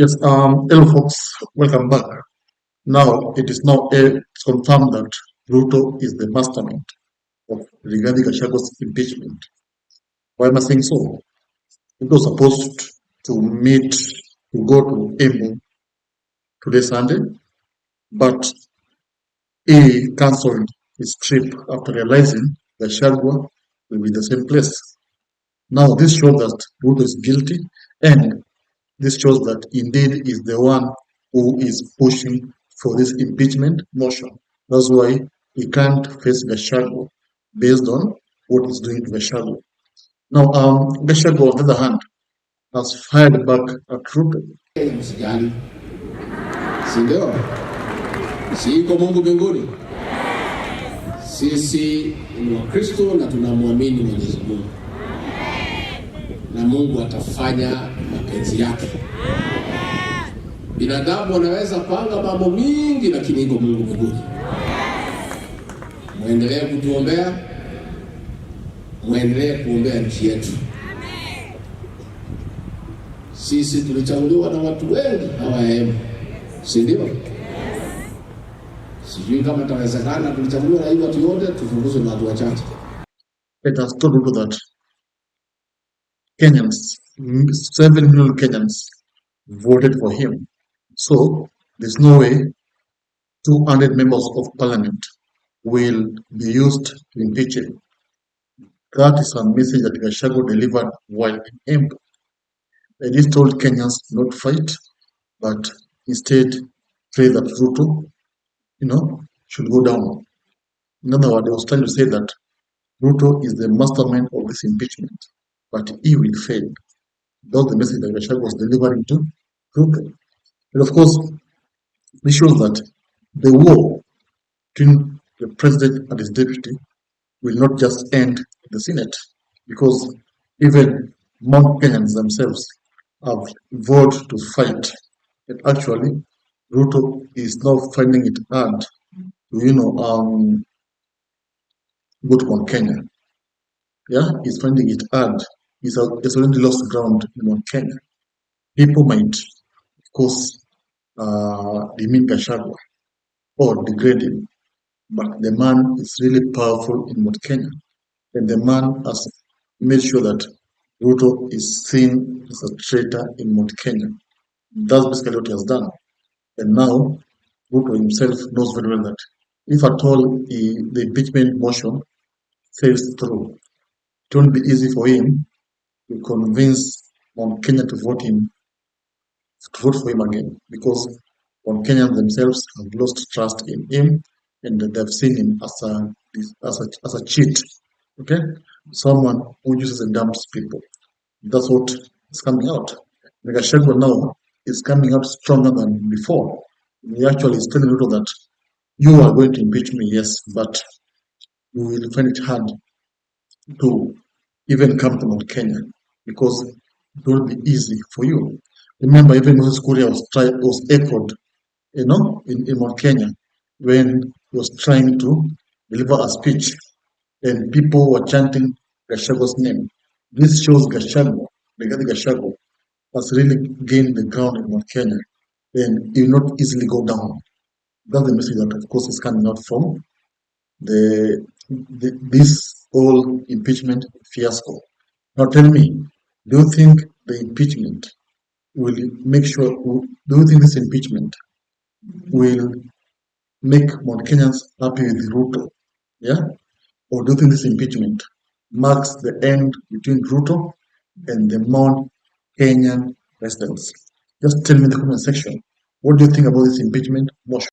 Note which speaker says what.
Speaker 1: Yes, hello folks, welcome back. Now, it is now confirmed that Ruto is the mastermind of regarding Gachagua's impeachment. Why am I saying so? Ruto was supposed to go to Embu today Sunday, but he cancelled his trip after realizing that Gachagua will be in the same place. Now, this shows that Ruto is guilty, and this shows that indeed is the one who is pushing for this impeachment motion. That's why he can't face Gachagua based on what he's doing to Gachagua. Now, Gachagua, on the other hand, has fired back at Ruto.
Speaker 2: Msijali, si ndio? Si iko Mungu mbinguni? Sisi ni Wakristo na tunamwamini Mwenyezi Mungu, na Mungu atafanya mapenzi yake. Binadamu wanaweza panga mambo mingi, lakini iko Mungu mbinguni. Muendelee kutuombea, muendelee kuombea nchi yetu. Sisi tulichaguliwa na watu wengi hawa Embu, si ndio? Sijui kama itawezekana tulichaguliwa na hii watu wote tufunguzwe na watu wachache.
Speaker 1: It has told Ruto that Kenyans, 7 million Kenyans voted for him. So there's no way 200 members of parliament will be used to impeach him. That is a message that Gachagua delivered while in Embu. And he told Kenyans not fight, but instead pray that Ruto, should go down. In other words, he was trying to say that Ruto is the mastermind of this impeachment, but he will fail. That's the message that Gachagua was delivering to Ruto. And of course, this shows that the war between the president and his deputy will not just end in the Senate, because even Mount Kenyans themselves have vowed to fight. And actually, Ruto is now finding it hard to, go to Mount Kenya. Yeah, he's finding it hard. He's already lost ground in Mount Kenya. People might, of course, demean Gachagua or degrade him, but the man is really powerful in Mount Kenya, and the man has made sure that Ruto is seen as a traitor in Mount Kenya. That's basically what he has done. And now, Ruto himself knows very well that if at all the impeachment motion fails through, it won't be easy for him to convince Mount Kenya to vote for him again, because Mount Kenyans themselves have lost trust in him, and they've seen him as a cheat. Okay, someone who uses and dumps people. That's what is coming out. Gachagua now is coming out stronger than before. He actually is telling Ruto that you are going to impeach me, yes, but you will find it hard to even come to Mount Kenya, because it will be easy for you. Remember, even Moses Kuria was echoed, in Mount Kenya, when he was trying to deliver a speech, and people were chanting Gachagua's name. This shows Gachagua has really gained the ground in Mount Kenya, and he will not easily go down. That's the message that, of course, is coming out from this whole impeachment fiasco. Now, tell me, do you think the impeachment will make sure? Do you think this impeachment will make Mount Kenyans happy with Ruto? Yeah, or do you think this impeachment marks the end between Ruto and the Mount Kenyan residents? Just tell me in the comment section. What do you think about this impeachment motion?